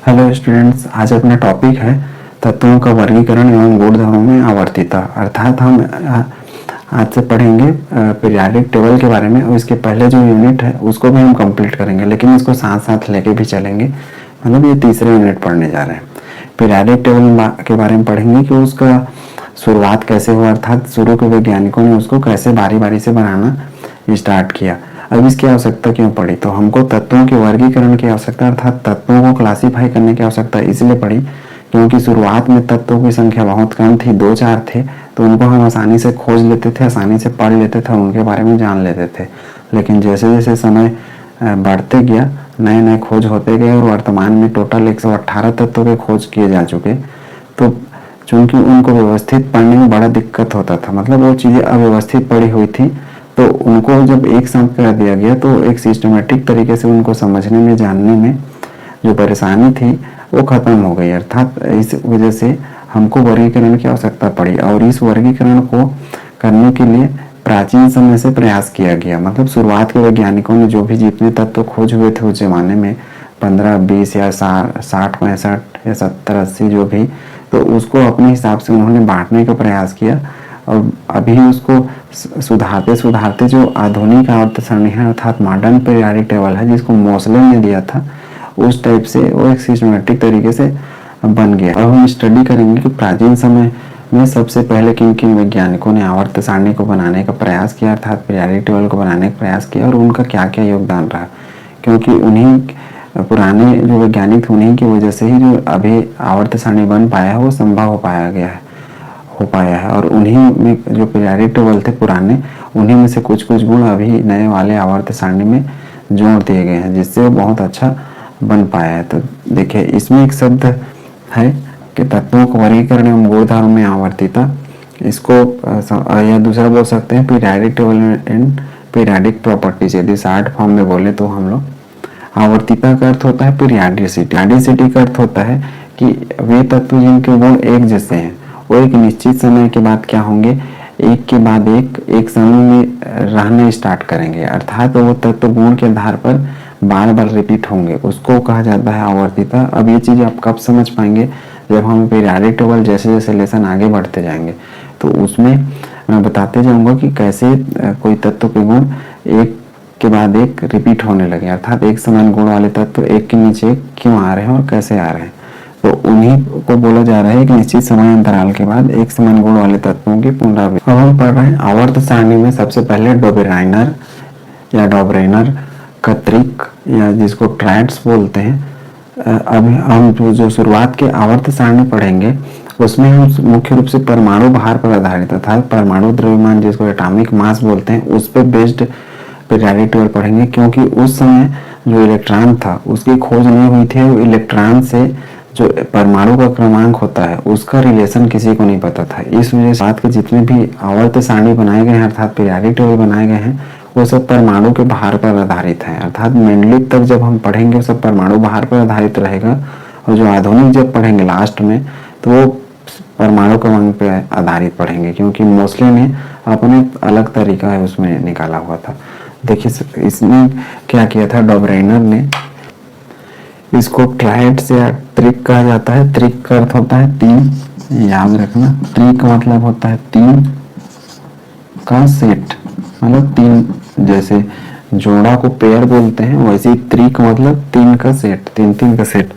Hello students, आज अपना topic है तत्वों का वर्गीकरण एवं गुणधर्मों में आवर्तीता। अर्थात हम आज से पढ़ेंगे पीरियाडिक टेबल के बारे में, और इसके पहले जो यूनिट है उसको भी हम कंप्लीट करेंगे, लेकिन इसको साथ साथ लेके भी चलेंगे। मतलब ये तीसरे यूनिट पढ़ने जा रहे हैं। पीरियाडिक टेबल के बारे में पढ़ेंगे कि उसका शुरुआत कैसे हुआ, अर्थात शुरू के वैज्ञानिकों ने उसको कैसे बारी बारी से बनाना स्टार्ट किया। अब इसकी आवश्यकता क्यों पड़ी? तो हमको तत्वों के वर्गीकरण की आवश्यकता, अर्थात तत्वों को क्लासिफाई करने की आवश्यकता इसलिए पड़ी क्योंकि शुरुआत में तत्वों की संख्या बहुत कम थी, 2-4 थे, तो उनको हम आसानी से खोज लेते थे, आसानी से पढ़ लेते थे, उनके बारे में जान लेते थे। लेकिन जैसे जैसे समय बढ़ते गया, नए नए खोज होते गए और वर्तमान में टोटल 118 तत्वों के खोज किए जा चुके। तो चूंकि उनको व्यवस्थित पढ़ने में बड़ा दिक्कत होता था, मतलब वो चीज़ें अव्यवस्थित पड़ी हुई थी, तो उनको जब एक साथ कर दिया गया तो एक सिस्टमेटिक तरीके से उनको समझने में, जानने में जो परेशानी थी वो खत्म हो गई। अर्थात इस वजह से हमको वर्गीकरण की आवश्यकता पड़ी, और इस वर्गीकरण को करने के लिए प्राचीन समय से प्रयास किया गया। मतलब शुरुआत के वैज्ञानिकों ने जो भी जितने तत्व खोज हुए थे उस जमाने में, 15-20 या 60-65 या 70-80 जो भी, तो उसको अपने हिसाब से उन्होंने बांटने का प्रयास किया। और अभी उसको सुधारते सुधारते जो आधुनिक आवर्त सारणी है, अर्थात मॉडर्न पीरियाडिक टेबल है, जिसको मोसले ने दिया था, उस टाइप से वो एक सिस्टमेटिक तरीके से बन गया। अब हम स्टडी करेंगे कि प्राचीन समय में सबसे पहले किन किन वैज्ञानिकों ने आवर्त सारणी को बनाने का प्रयास किया, अर्थात पीरियाडिक टेबल को बनाने का प्रयास किया, और उनका क्या क्या योगदान रहा। क्योंकि उन्हीं पुराने जो वैज्ञानिक थे, उन्हीं की वजह से ही जो अभी आवर्त सारणी बन पाया है वो संभव हो पाया है। और उन्हीं में जो पीरियाडिक टेबल थे पुराने, उन्हीं में से कुछ कुछ गुण अभी नए वाले आवर्त सारणी में जोड़ दिए गए हैं, जिससे वो बहुत अच्छा बन पाया है। तो देखिए, इसमें एक शब्द है कि तत्वों को वर्गीकरण एवं गुणधर्म में आवर्तीता, इसको या दूसरा बोल सकते हैं periodic table and periodic properties. यदि शॉर्ट फॉर्म में बोले तो हम लोग, आवर्तीता का अर्थ होता है पीरियाडिसिटी। पीरियाडिसिटी का अर्थ होता है कि वे तत्व जिनके गुण एक जैसे हैं, वो एक निश्चित समय के बाद क्या होंगे, एक के बाद एक समय में रहना स्टार्ट करेंगे। अर्थात वो तत्व गुण के आधार पर बार बार रिपीट होंगे, उसको कहा जाता है आवर्तीता। अब ये चीज़ आप कब समझ पाएंगे? जब हम पीरियाडिक टेबल जैसे जैसे लेसन आगे बढ़ते जाएंगे, तो उसमें मैं बताते जाऊंगा कि कैसे कोई तत्व के गुण एक के बाद एक रिपीट होने लगे, अर्थात एक समान गुण वाले तत्व एक के नीचे एक क्यों आ रहे हैं और कैसे आ रहे हैं। तो उन्हीं को बोला जा रहा है कि निश्चित समय अंतराल के बाद एक समान गुण वाले तत्वों की पुनरावृत्ति। अब हम पढ़ रहे हैं आवर्त सारणी में सबसे पहले डोबेराइनर या डॉबरेनर, कत्रिक या जिसको ट्राइड्स बोलते हैं। अब हम जो शुरुआत के आवर्त सारणी पढ़ेंगे उसमें हम मुख्य रूप से परमाणु भार पर आधारित, अर्थात परमाणु द्रव्यमान जिसको एटॉमिक मास बोलते हैं, उस पर बेस्ड पीरियाडिक टेबल पढ़ेंगे। क्योंकि उस समय जो इलेक्ट्रॉन था उसकी खोज नहीं हुई थी, वो इलेक्ट्रॉन से जो परमाणु का क्रमांक होता है उसका रिलेशन किसी को नहीं पता था। इस वजह से बात के जितने भी आवर्त सारणी बनाए गए हैं, अर्थात पीरियाडिक टेबल बनाए गए हैं, वो सब परमाणु के भार पर आधारित है। अर्थात मेनली तक जब हम पढ़ेंगे सब परमाणु भार पर आधारित रहेगा, और जो आधुनिक जब पढ़ेंगे लास्ट में तो वो परमाणु क्रमांक पे आधारित पढ़ेंगे, क्योंकि मोस्टली ने अपने अलग तरीका है उसमें निकाला हुआ था। देखिए, इसने क्या किया था, डॉबरेनर ने, इसको ट्राइड्स या त्रिक कहा जाता है। त्रिक का अर्थ होता है तीन, याद रखना। त्रिक का मतलब होता है तीन का सेट, मतलब तीन, जैसे जोड़ा को पेयर बोलते हैं, वैसे ही त्रिक मतलब तीन का सेट, तीन का सेट।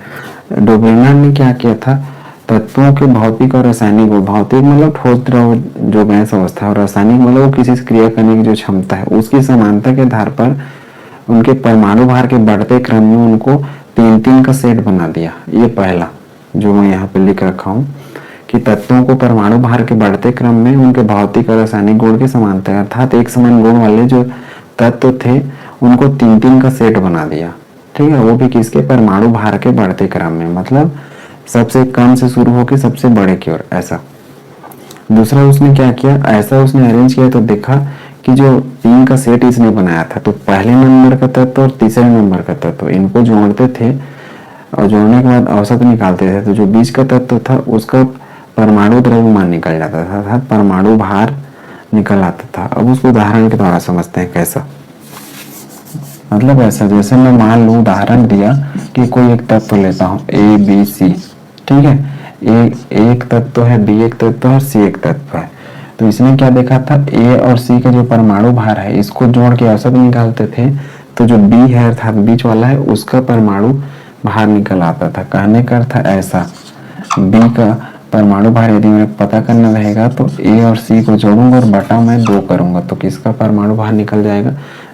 डोबरेनर ने क्या किया था, तत्वों के भौतिक और रासायनिक गुण, भौतिक मतलब ठोस द्रव जो गैस अवस्था है, और रासायनिक मतलब वो किसी से क्रिया करने की जो क्षमता है, उसकी समानता के आधार पर उनके परमाणु भार के बढ़ते क्रम में उनको तीन का सेट बना दिया। ये पहला जो मैं यहाँ पे लिख रखा हूँ कि तत्वों को परमाणु भार के बढ़ते क्रम में उनके भौतिक और रासायनिक गुण की समानता है, अर्थात एक समान गुण वाले जो तत्व थे उनको तीन का सेट बना दिया। ठीक है, वो भी किसके, परमाणु भार के बढ़ते क्रम में, मतलब सबसे कम से शुरू होकर सबसे बड़े की ओर, ऐसा। दूसरा उसने क्या किया, ऐसा उसने अरेंज किया तो देखा कि जो तीन का सेट इसने बनाया था, तो पहले नंबर का तत्व और तीसरे नंबर का तत्व इनको जोड़ते थे, और जोड़ने के बाद औसत निकालते थे, तो जो बीच का तत्व था उसका परमाणु द्रव्यमान निकल जाता था, अर्थात परमाणु भार निकल आता था। अब उसको उदाहरण के द्वारा समझते हैं कैसा। मतलब ऐसा, जैसे मैं मान लूँ उदाहरण दिया कि कोई एक तत्व लेता हूँ ए बी सी, ठीक है, ए एक तत्व है, बी एक तत्व है, सी एक तत्व है। तो इसने क्या देखा था, ए और सी का जो परमाणु भार है इसको जोड़ के औसत निकालते थे, तो जो बी है अर्थात बीच वाला है उसका परमाणु भार निकल आता था। कहने का अर्थ ऐसा, बी का परमाणु भार यदि मेरे पता करना रहेगा तो ए और सी को जोड़ूंगा और बटा मैं 2 करूंगा, तो किसका परमाणु भार निकल जाएगा,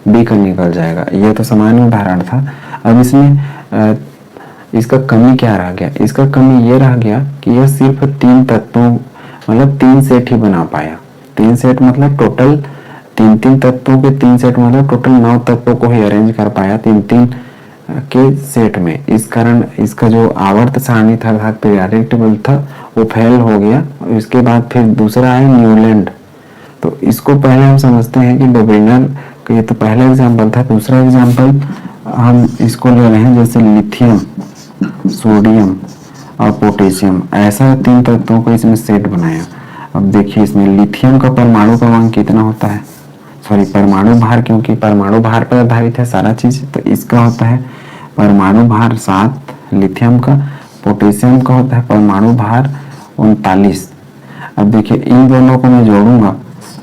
बी का निकल जाएगा। यह तो सामान्य उदाहरण था। अब इसमें इसका कमी क्या रह गया, इसका कमी ये रह गया कि यह सिर्फ 3 तत्वों मतलब 3 सेट ही बना पाया। 3 सेट मतलब टोटल 3 तत्वों के 3 सेट मतलब टोटल 9 तत्वों को ही अरेंज कर पाया 3 के सेट में। इस कारण इसका जो आवर्त सारणी था अर्थात पीरियोडिक टेबल था वो फेल हो गया। इसके बाद फिर दूसरा है न्यूलैंड। तो इसको पहले हम समझते हैं कि डोब्रिनर का ये तो पहला एग्जाम्पल था। दूसरा एग्जाम्पल हम इसको ले रहे हैं, जैसे लिथियम, सोडियम और पोटेशियम, ऐसा 3 तत्वों को इसमें सेट बनाया। अब देखिए इसमें लिथियम का परमाणु क्रमांक कितना होता है, सॉरी परमाणु भार, क्योंकि परमाणु भार पर आधारित है सारा चीज, तो इसका होता है परमाणु भार 7 लिथियम का। पोटेशियम का होता है परमाणु भार 39। अब देखिए इन दोनों को मैं जोड़ूंगा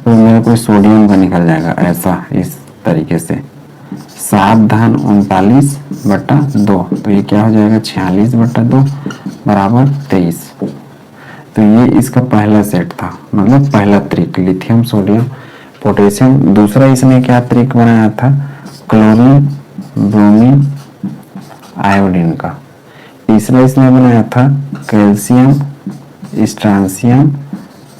तो मेरे को सोडियम का निकल जाएगा ऐसा, इस तरीके से 7 धन 39 बटा 2, तो ये क्या हो जाएगा 46 बटा 2 बराबर 23। तो ये इसका पहला सेट था, मतलब पहला त्रिक लिथियम सोडियम पोटेशियम। दूसरा इसने क्या त्रिक बनाया था, क्लोरीन ब्रोमीन आयोडीन का। तीसरा इसने बनाया था कैल्शियम स्ट्रांसियम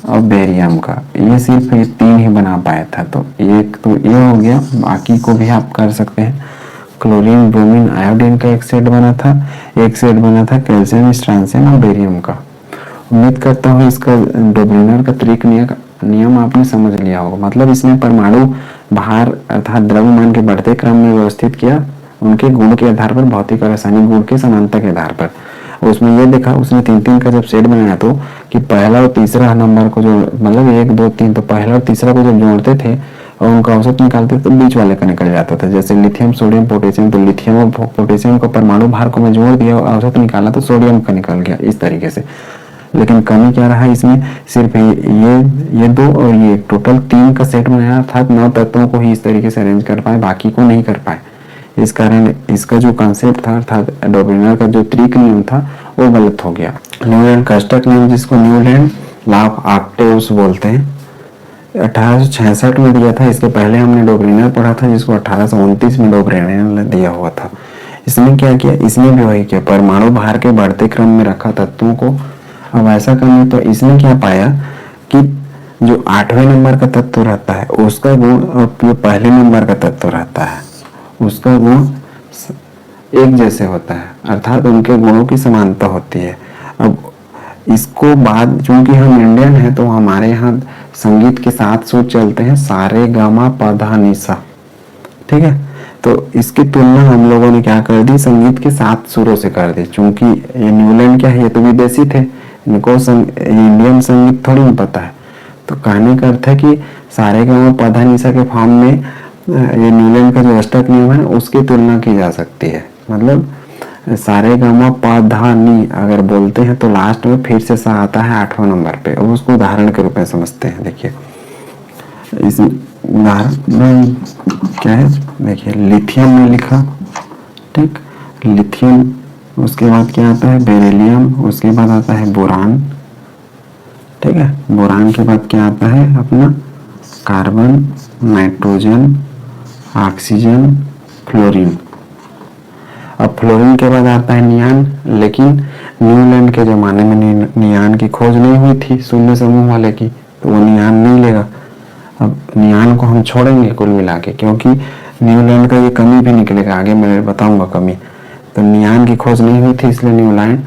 और बेरियम का। ये सिर्फ ये 3 ही बना पाया था। तो एक तो ये हो गया, बाकी को भी आप कर सकते हैं। क्लोरीन ब्रोमीन आयोडीन का एक सेट बना था, एक सेट बना था कैल्शियम स्ट्रांसियम और बेरियम का। उम्मीद करता हूँ इसका डोब्रिनर का त्रिक नियम आपने समझ लिया होगा। मतलब इसने परमाणु भार अर्थात द्रव्यमान के बढ़ते क्रम में व्यवस्थित किया, उनके गुण के आधार पर, भौतिक और रासायनिक गुण के समानता के आधार पर। उसमें ये देखा उसने 3-3 का जब सेट बनाया तो कि पहला और तीसरा नंबर को जो मतलब 1 2 3, तो पहला और तीसरा को जब जोड़ते थे और उनका औसत निकालते तो बीच वाले का निकल जाता था। जैसे लिथियम सोडियम पोटेशियम, तो लिथियम और पोटेशियम का परमाणु भार को मैं जोड़ दिया और औसत निकाला तो सोडियम का निकल गया, इस तरीके से। लेकिन कमी क्या रहा इसमें, सिर्फ ये 2 और ये टोटल 3 का सेट बनाया, अर्थात 9 तत्वों को ही इस तरीके से अरेंज कर पाए, बाकी को नहीं कर पाए। इस कारण इसका जो कॉन्सेप्ट था अर्थात डोब्रिनर का जो त्रिक नियम था वो गलत हो गया। न्यूलैंड का अष्टक नियम, जिसको न्यूलैंड लॉ ऑफ ऑक्टेव्स बोलते हैं, 1866 में दिया था। इसके पहले हमने डोब्रिनर पढ़ा था जिसको 1829 में डोब्रिनर ने दिया हुआ था। इसने क्या किया, इसने भी वही किया, परमाणु भार के बढ़ते क्रम में रखा तत्वों को। अब ऐसा करने तो इसने क्या पाया कि जो 8वें नंबर का तत्व रहता है उसका गुण और जो पहले नंबर का तत्व रहता है उसका गुण एक जैसे होता है, अर्थात उनके गुणों की समानता होती है। अब इसको बाद, चूंकि हम इंडियन हैं तो हमारे यहाँ संगीत के 7 सुर चलते हैं, सारे गामा पधा निसा, ठीक है। तो इसकी तुलना हम लोगों ने क्या कर दी, संगीत के 7 सुरों से कर दी। चूंकि ये न्यूलैंड क्या है, ये तो विदेशी थे, इनको इंडियन संगीत थोड़ी नहीं पता है। तो कहने का अर्थ है कि सारे गामा पधा निसा के फॉर्म में ये न्यूलैंड का जो अष्टक नियम है उसकी तुलना की जा सकती है। मतलब सारे गामा पधा नी अगर बोलते हैं तो लास्ट में फिर से सा आता है 8वां नंबर पे, और उसको उदाहरण के रूप में समझते हैं। देखिए इस उदाहरण में क्या है, देखिए लिथियम में लिखा, ठीक, लिथियम, उसके बाद क्या आता है बेरिलियम, उसके बाद आता है बोरान, ठीक है। बोरान के बाद क्या आता है अपना कार्बन, नाइट्रोजन, ऑक्सीजन, फ्लोरीन। अब फ्लोरीन के बाद आता है नियान, लेकिन न्यूलैंड के जमाने में नियान की खोज नहीं हुई थी शून्य समूह वाले की, तो वो नियान नहीं लेगा। अब नियान को हम छोड़ेंगे कुल मिला के, क्योंकि न्यूलैंड का ये कमी भी निकलेगा, आगे मैं बताऊंगा कमी। तो नियान की खोज नहीं हुई थी इसलिए न्यूलैंड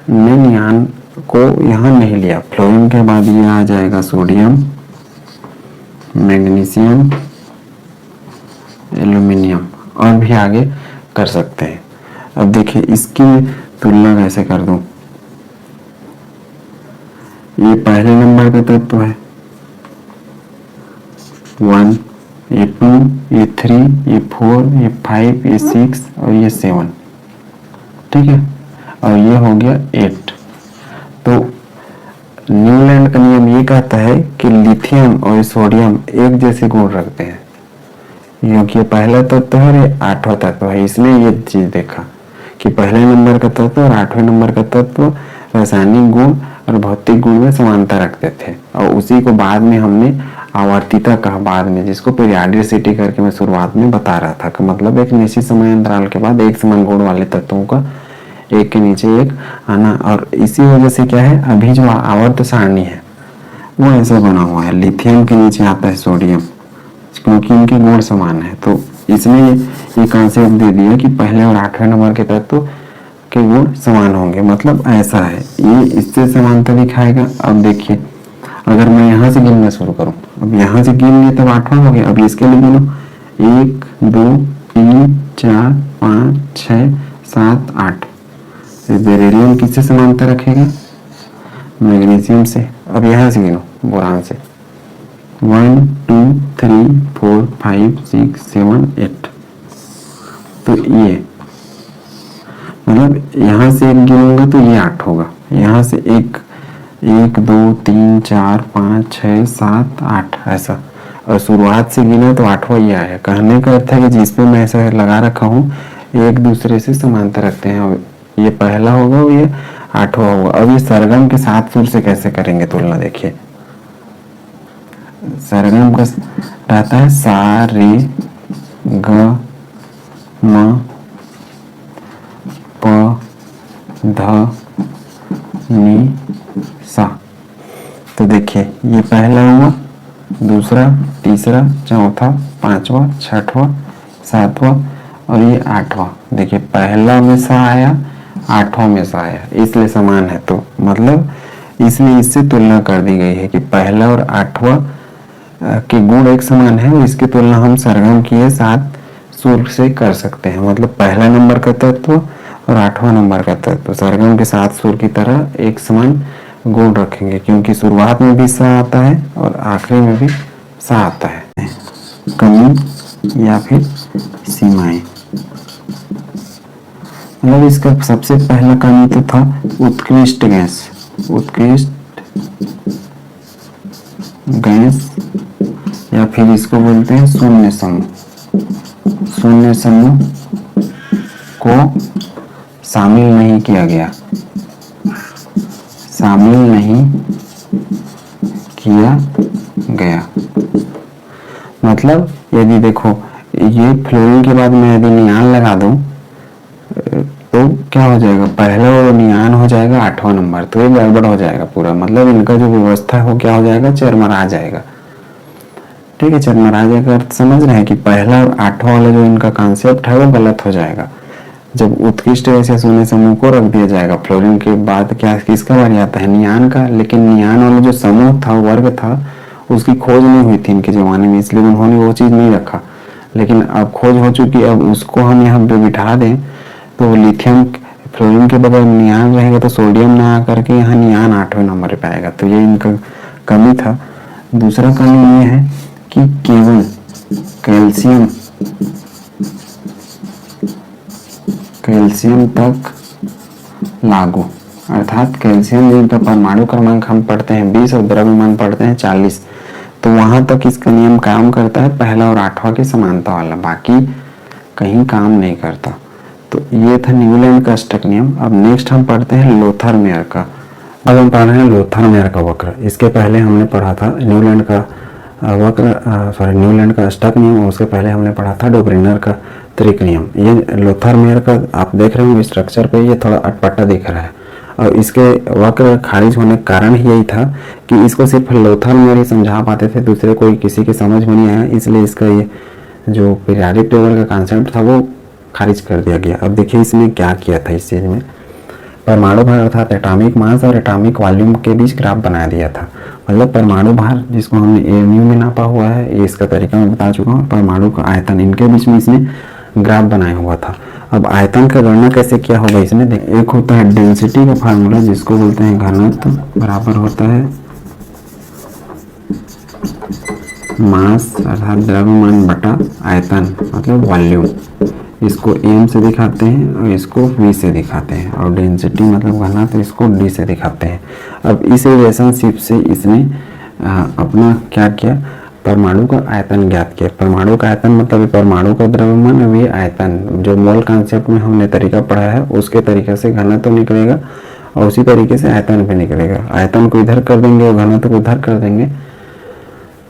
ने नियान को यहाँ नहीं लिया। फ्लोरीन के बाद ये आ जाएगा सोडियम, मैग्नीशियम, एल्यूमिनियम, और भी आगे कर सकते हैं। अब देखिए इसकी तुलना कैसे कर दूं, ये पहले नंबर का तत्व है 1, ये 2, ये 3, ये 4, ये 5, ये 6 और ये 7, ठीक है, और ये हो गया 8। तो न्यूलैंड का नियम ये कहता है कि लिथियम और सोडियम एक जैसे गुण रखते हैं, क्योंकि पहला तत्व है और ये 8वां तत्व है, इसलिए ये चीज देखा कि पहले नंबर का तत्व और 8वें नंबर का तत्व रासायनिक गुण और भौतिक गुण में समानता रखते थे, और उसी को बाद में हमने आवर्तिता कहा बाद में, जिसको पीरियोडिसिटी करके मैं शुरुआत में बता रहा था कि मतलब एक निश्चित समय अंतराल के बाद एक समान गुण वाले तत्वों का एक के नीचे एक आना। और इसी वजह से क्या है, अभी जो आवर्त सारणी है वो ऐसे बना हुआ है, लिथियम के नीचे आता है सोडियम, क्योंकि इनके गुण समान है। तो इसमें ये कॉन्सेप्ट दे दिया कि पहले और 8वें नंबर के तत्व के गुण समान होंगे, मतलब ऐसा है, ये इससे समानता दिखाएगा। अब देखिए अगर मैं यहाँ से गिनना शुरू करूँ, अब यहाँ से गिन लिए तब 8वां हो गया, अब इसके लिए गिनो 1 2 3 4 5 6 7 8। बेरिलियम किससे समानता रखेगा, मैग्नीशियम से। अब यहाँ से गिनो बोरान से 1 2 3 4 5 6 7 8। तो ये मतलब यहाँ से एक गिनूंगा तो ये 8 होगा, यहाँ से 1 2 3 4 5 6 7 8 ऐसा, और शुरुआत से गिना तो 8वां ये आया। कहने का अर्थ है कि जिस पे मैं ऐसा लगा रखा हूँ एक दूसरे से समानता रखते हैं, ये पहला होगा और ये 8वां होगा। अब ये सरगम के 7 सुर से कैसे करेंगे तुलना, देखिए सरगम का रहता है सा रे ग म प ध नि सा। तो देखिए ये पहला हुआ, दूसरा, तीसरा, चौथा, 5वां, 6वां, 7वां और ये 8वां। देखिए पहला में सा आया, 8वां में सा आया, इसलिए समान है। तो मतलब इसलिए इससे तुलना कर दी गई है कि पहला और 8वां के गुण एक समान है, और इसकी तुलना हम सरगम किए 7 सुर से कर सकते हैं। मतलब पहला नंबर का तत्व और 8वां नंबर का तत्व सरगम के 7 सुर की तरह एक समान गुण रखेंगे, क्योंकि शुरुआत में भी सा आता है और आखिरी में भी सा आता है। कमी या फिर सीमाएं, मतलब इसका सबसे पहला कमी तो था उत्कृष्ट गैस, उत्कृष्ट गैस या फिर इसको बोलते हैं शून्य समूह। शून्य समूह को शामिल नहीं किया गया, शामिल नहीं किया गया। मतलब यदि देखो ये फ्लोरीन के बाद मैं यदि नियान लगा दूं तो क्या हो जाएगा, पहला और नियान हो जाएगा 8वां नंबर, तो ये गड़बड़ हो जाएगा पूरा। मतलब इनका जो व्यवस्था है वो क्या हो जाएगा, चरमरा जाएगा। ठीक है, चरमरा जाएगा समझ रहे हैं कि पहला और 8वां वाला जो इनका कॉन्सेप्ट है वो गलत हो जाएगा। जब उत्कृष्ट ऐसे सोने समूह को रख दिया जाएगा, फ्लोरीन के बाद क्या किसका बारी आता है, नियान का। लेकिन नियान वाला जो समूह था, वर्ग था, उसकी खोज नहीं हुई थी इनके जमाने में, इसलिए उन्होंने वो चीज नहीं रखा। लेकिन अब खोज हो चुकी है, अब उसको हम यहाँ पे बिठा दें तो लिथियम फ्लोरीन के बगैर नियान रहेगा तो सोडियम ना आकर के यहाँ नियान 8वें नंबर पे आएगा। तो ये इनका कमी था। दूसरा कमी ये है कि केवल कैल्शियम तक लागू, अर्थात कैल्शियम जिनका परमाणु क्रमांक हम पढ़ते हैं 20 और द्रव्यमान पढ़ते हैं 40, तो वहां तक इसका नियम काम करता है, पहला और 8वां की समानता वाला, बाकी कहीं काम नहीं करता। तो ये था न्यूलैंड का अष्टक नियम। अब नेक्स्ट हम पढ़ते हैं लोथर-मेयर का। अब हम पढ़ रहे हैं लोथर-मेयर का वक्र। इसके पहले हमने पढ़ा था न्यूलैंड का वक्र, न्यूलैंड का अष्टक नियम, और उसके पहले हमने पढ़ा था डोब्रिनर का त्रिक नियम। ये लोथर-मेयर का आप देख रहे हो स्ट्रक्चर पे, ये थोड़ा अटपटा दिख रहा है, और इसके वक्र खारिज होने का कारण ही यही था कि इसको सिर्फ लोथर-मेयर ही समझा पाते थे, दूसरे कोई किसी की समझ में नहीं आया, इसलिए इसका ये जो पीरियोडिक टेबल का कॉन्सेप्ट था वो खारिज कर दिया गया। अब देखिए इसने क्या किया था, इस चीज में परमाणु भार अर्थात एटॉमिक मास और एटॉमिक वॉल्यूम के बीच ग्राफ बना दिया था। मतलब परमाणु भार जिसको हमने एमयू में नापा हुआ है, ये इसका तरीका मैं बता चुका हूँ, परमाणु का आयतन, इनके बीच में इसने ग्राफ बनाया हुआ था। अब आयतन का गणना कैसे किया होगा इसमें, एक होता है डेंसिटी का फार्मूला जिसको बोलते हैं घनत्व बराबर होता है मास अर्थात द्रव्यमान बटा आयतन मतलब वॉल्यूम, इसको एम से दिखाते हैं और इसको वी से दिखाते हैं, और डेंसिटी मतलब घनत्व इसको डी से दिखाते हैं। अब इस रिलेशनशिप से इसने अपना क्या किया, परमाणु का आयतन ज्ञात किया। परमाणु का आयतन मतलब परमाणु का द्रव्यमान और ये आयतन, जो मोल कॉन्सेप्ट में हमने तरीका पढ़ा है उसके तरीके से घनत्व तो निकलेगा और उसी तरीके से आयतन भी निकलेगा। आयतन को इधर कर देंगे और घनत्व को उधर कर देंगे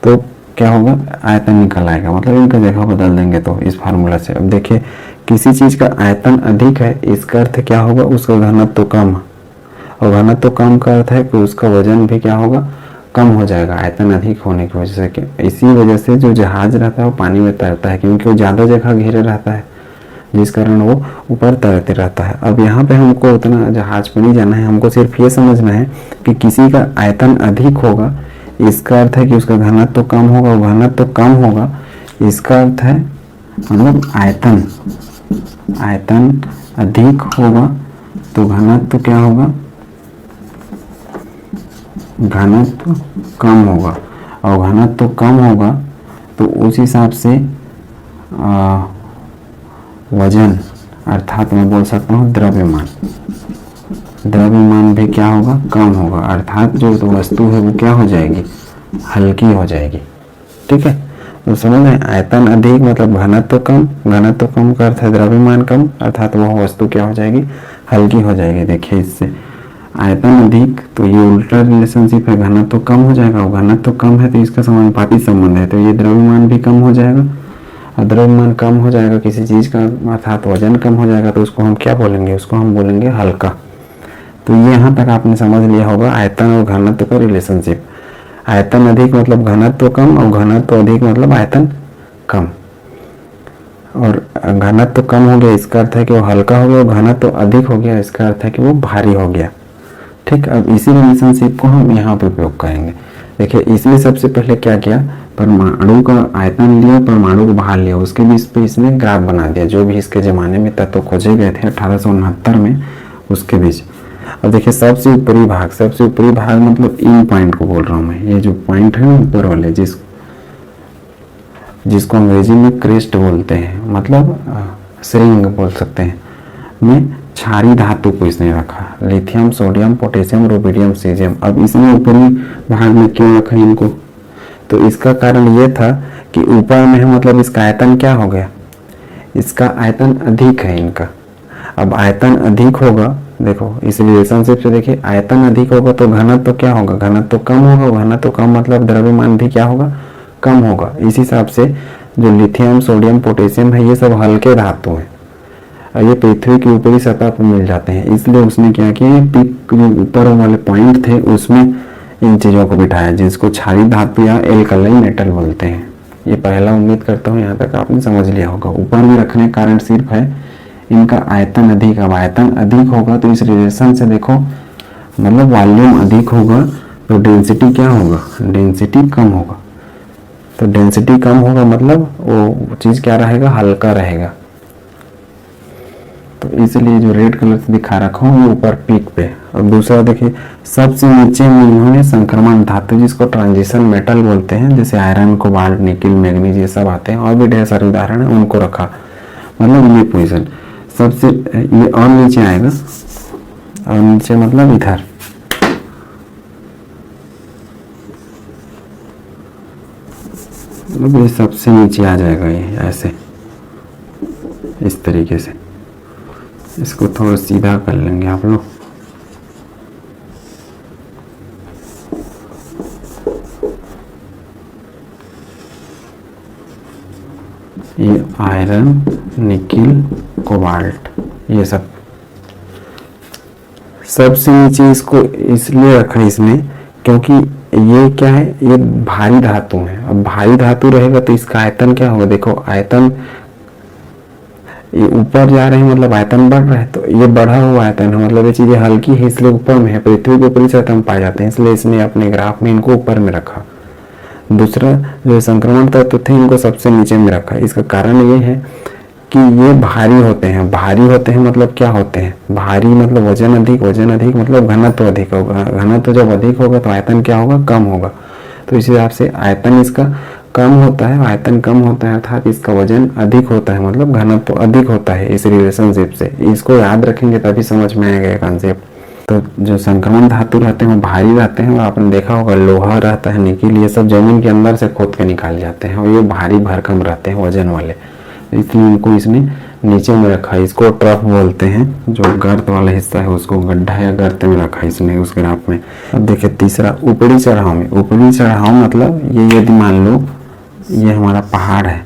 तो क्या होगा, आयतन निकल आएगा, मतलब इनका जगह बदल देंगे तो इस फार्मूला से। अब देखिए किसी चीज का आयतन अधिक है, इसका अर्थ क्या होगा, उसका घनत्व तो कम, और घनत्व तो कम का अर्थ है कि उसका वजन भी क्या होगा, कम हो जाएगा आयतन अधिक होने की वजह से। कि इसी वजह से जो जहाज रहता है वो पानी में तैरता है, क्योंकि वो ज़्यादा जगह घेरे रहता है जिस कारण वो ऊपर तैरते रहता है। अब यहाँ पे हमको उतना जहाज पर नहीं जाना है, हमको सिर्फ ये समझना है कि किसी का आयतन अधिक होगा, इसका अर्थ है कि उसका घनत्व तो कम होगा, और घनत्व तो कम होगा इसका अर्थ है मतलब आयतन अधिक होगा तो घनत्व क्या होगा, घनत्व कम होगा, और घनत्व कम होगा तो उस हिसाब से वजन अर्थात मैं बोल सकता हूँ द्रव्यमान, द्रव्यमान भी क्या होगा, कम होगा, अर्थात जो तो वस्तु है वो क्या हो जाएगी, हल्की हो जाएगी। ठीक है, तो समझ में, आयतन अधिक मतलब घनत्व कम, घनत्व कम का अर्थ है द्रव्यमान कम, अर्थात वह वस्तु क्या हो जाएगी, हल्की हो जाएगी। देखिए इससे आयतन अधिक तो ये उल्टा रिलेशनशिप है, घनत्व कम हो जाएगा, और घनत्व कम है तो इसका समानुपाती संबंध है, तो ये द्रव्यमान भी कम हो जाएगा, और द्रव्यमान कम हो जाएगा किसी चीज का अर्थात वजन कम हो जाएगा तो उसको हम क्या बोलेंगे, उसको हम बोलेंगे हल्का। तो ये यहाँ तक आपने समझ लिया होगा आयतन और घनत्व का रिलेशनशिप। आयतन अधिक मतलब घनत्व कम, और घनत्व अधिक मतलब आयतन कम, और घनत्व कम हो गया इसका अर्थ है कि वो हल्का हो गया, और घनत्व अधिक हो गया इसका अर्थ है कि वो भारी हो गया। ठीक, अब इसी रिलेशनशिप को हम यहाँ पे उपयोग करेंगे। देखिए इसने सबसे पहले क्या किया, परमाणु का आयतन लिया, परमाणु को बाहर लिया, उसके बीच पे इसने ग्राफ बना दिया, जो भी इसके जमाने में तत्व खोजे गए थे 1869 में उसके बीच। अब देखिए सबसे ऊपरी भाग, सबसे ऊपरी भाग मतलब इन पॉइंट को बोल रहा हूँ मैं, ये जो पॉइंट है ऊपर वाले जिसको अंग्रेजी में क्रेस्ट बोलते हैं, मतलब श्रृंग बोल सकते हैं, में क्षारी धातु को इसने रखा, lithium, sodium, potassium, rubidium, caesium. अब इसने ऊपरी भाग में क्यों रखा इनको, तो इसका कारण ये था कि ऊपर में है मतलब इसका आयतन क्या हो गया, इसका आयतन अधिक है इनका। अब आयतन अधिक होगा, देखो इस रिलेशनशिप से देखिए आयतन अधिक होगा तो घनत्व तो क्या होगा, घनत्व तो कम होगा, घनत्व तो कम मतलब द्रव्यमान भी क्या होगा, कम होगा। इस हिसाब से जो लिथियम, सोडियम, पोटेशियम है ये सब हल्के धातु हैं, ये पृथ्वी की ऊपरी सतह पर मिल जाते हैं, इसलिए उसने क्या किया, पिक जो ऊपर वाले पॉइंट थे उसमें इन चीज़ों को बिठाया, जिसको क्षारीय धातु या एल्कलाइन मेटल बोलते हैं। ये पहला उम्मीद करता हूँ यहाँ तक आपने समझ लिया होगा। ऊपर में रखने का कारण सिर्फ है इनका आयतन अधिक। अब आयतन अधिक होगा तो इस रिलेशन से देखो मतलब वॉल्यूम अधिक होगा तो डेंसिटी क्या होगा, डेंसिटी कम होगा। तो डेंसिटी कम होगा मतलब वो चीज़ क्या रहेगा, हल्का रहेगा। तो इसलिए जो रेड कलर से दिखा रखा हूँ ये ऊपर पीक पे। और दूसरा देखिए सबसे नीचे में इन्होंने संक्रमण धातु जिसको ट्रांजिशन मेटल बोलते हैं, जैसे आयरन, कोबाल्ट, निकिल, मैग्नीज ये सब आते हैं, और भी ढेर सारे उदाहरण है, उनको रखा। मतलब ये पोजीशन सबसे ये और नीचे आएगा, और नीचे मतलब इधर, मतलब ये सबसे नीचे आ जाएगा, ये ऐसे इस तरीके से। इसको थोड़ा सीधा कर लेंगे आप लोग। ये आयरन, निकिल, कोबाल्ट ये सब सबसे नीचे इसको इसलिए रखा इसमें क्योंकि ये क्या है, ये भारी धातु है। अब भारी धातु रहेगा तो इसका आयतन क्या होगा, देखो आयतन ये ऊपर जा रहे हैं मतलब आयतन बढ़ रहा है, तो ये बढ़ा हुआ आयतन है मतलब ये चीजें हल्की है इसलिए ऊपर में है, पृथ्वी के ऊपरी सतह में पाए जाते हैं, इसलिए इसने अपने ग्राफ में इनको ऊपर में रखा। दूसरा जो संक्रमण तत्व थे इनको सबसे नीचे में रखा। इसका कारण ये है कि ये भारी होते हैं। भारी होते हैं मतलब क्या होते हैं, भारी मतलब वजन अधिक, वजन अधिक मतलब घनत्व अधिक होगा, घनत्व जब अधिक होगा तो आयतन क्या होगा, कम होगा। तो इस हिसाब से आयतन इसका कम होता है, आयतन कम होता है अर्थात इसका वजन अधिक होता है, मतलब घनत्व अधिक होता है इस रिलेशनशिप से। इसको याद रखेंगे तभी समझ में आएगा कॉन्सेप्ट। तो जो संक्रमण धातु रहते हैं वो भारी रहते हैं, और आपने देखा होगा लोहा रहता है, निकिल, ये सब जमीन के अंदर से खोद के निकाल जाते हैं और ये भारी भरकम रहते हैं, वजन वाले, इसलिए इनको इसने नीचे में रखा। इसको ट्रफ बोलते हैं, जो गर्त वाला हिस्सा है उसको गड्ढा या गर्त में रखा इसने उस ग्राफ में। अब देखिए तीसरा, ऊपरी चढ़ाव में। ऊपरी चढ़ाव मतलब ये, यदि मान लो ये हमारा पहाड़ है,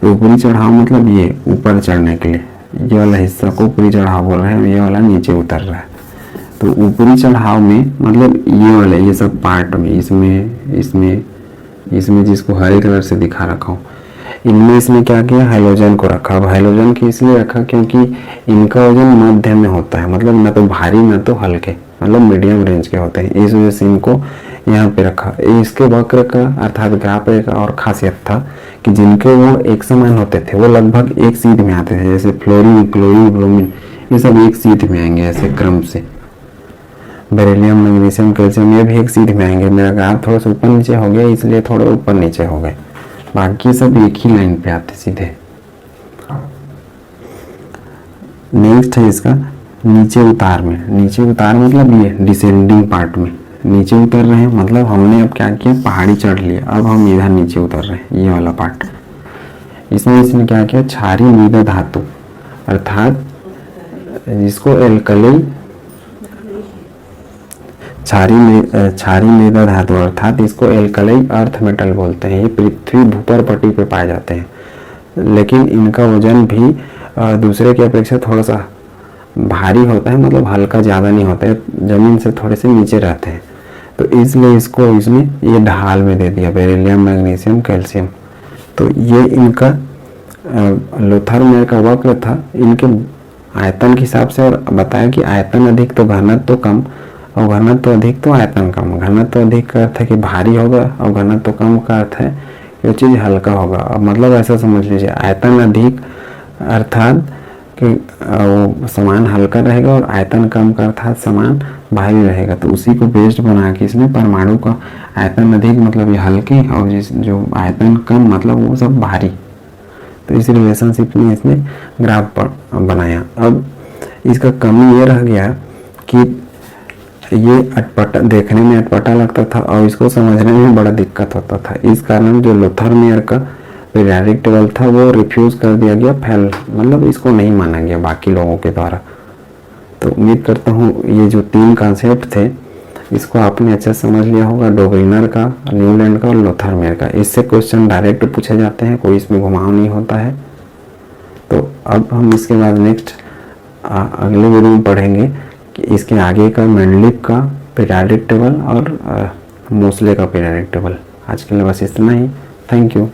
तो ऊपरी चढ़ाव मतलब ये ऊपर चढ़ने के लिए, ये वाला हिस्सा को ऊपरी चढ़ाव बोल रहे हैं, ये वाला नीचे उतर रहा है। तो ऊपरी चढ़ाव में मतलब ये वाले, ये सब पार्ट में, इसमें जिसको हरे कलर से दिखा रखा हूँ, इनमें इसने क्या किया, हाइड्रोजन को रखा। अब हाइड्रोजन की इसलिए रखा क्योंकि इनका वजन मध्य में होता है, मतलब न तो भारी न तो हल्के, मतलब मीडियम रेंज के होते हैं, इस वजह से इनको यहाँ पे रखा। इसके वक्र का अर्थात ग्राफ का और खासियत था कि जिनके वो एक समान होते थे वो लगभग एक सीध में आते थे, जैसे फ्लोरीन, क्लोरीन, ब्रोमीन, ये सब एक सीध में आएंगे ऐसे क्रम से। बेरिलियम, मैग्नीशियम, कैल्शियम ये भी एक सीध में आएंगे। मेरा ग्राफ थोड़ा सा ऊपर नीचे हो गया इसलिए थोड़ा ऊपर नीचे हो गए, बाकी सब एक ही लाइन पे आते सीधे। नेक्स्ट है इसका नीचे उतार में। नीचे उतार मतलब ये डिसेंडिंग पार्ट में नीचे उतर रहे हैं, मतलब हमने अब क्या किया, पहाड़ी चढ़ लिया, अब हम इधर नीचे उतर रहे हैं, ये वाला पार्ट। इसमें इसने क्या किया, क्षारीय मृदा धातु अर्थात जिसको एल्कली, क्षारीय मृदा धातु अर्थात इसको एल्कली अर्थ मेटल बोलते हैं। ये पृथ्वी भूपर पट्टी पे पाए जाते हैं, लेकिन इनका वजन भी दूसरे की अपेक्षा थोड़ा सा भारी होता है, मतलब हल्का ज़्यादा नहीं होता है, जमीन से थोड़े से नीचे रहते हैं। तो इसलिए इसको इसने ये ढाल में दे दिया, बेरिलियम, मैग्नीशियम, कैल्शियम। तो ये इनका लोथरमेयर का वक्र था इनके आयतन के हिसाब से, और बताया कि आयतन अधिक तो घनत्व तो कम, और घनत्व अधिक तो आयतन कम। घनत्व अधिक का अर्थ है कि भारी होगा, और घनत्व कम का अर्थ है कि वो चीज़ हल्का होगा। अब मतलब ऐसा समझ लीजिए, आयतन अधिक अर्थात कि वो सामान हल्का रहेगा, और आयतन कम का अर्थात सामान भारी रहेगा। तो उसी को बेस्ड बना के इसमें परमाणु का आयतन अधिक मतलब ये हल्के, और जो आयतन कम मतलब वो सब भारी। तो इस रिलेशनशिप में इसने ग्राफ पर बनाया। अब इसका कमी ये रह गया कि ये अटपटा, देखने में अटपटा लगता था और इसको समझने में बड़ा दिक्कत होता था। इस कारण जो लोथरमेयर का पीरियोडिक टेबल था वो रिफ्यूज कर दिया गया, फेल, मतलब इसको नहीं माना गया बाकी लोगों के द्वारा। तो उम्मीद करता हूँ ये जो 3 कॉन्सेप्ट थे इसको आपने अच्छा समझ लिया होगा, डोबरिनर का, न्यूलैंड का और लोथरमेयर का। इससे क्वेश्चन डायरेक्ट पूछे जाते हैं, कोई इसमें घुमाव नहीं होता है। तो अब हम इसके बाद नेक्स्ट अगले वीडियो में पढ़ेंगे कि इसके आगे का मेंडलीफ का पीरियोडिक टेबल और मोसले का पीरियोडिक टेबल। आज के लिए बस इतना ही। Thank you.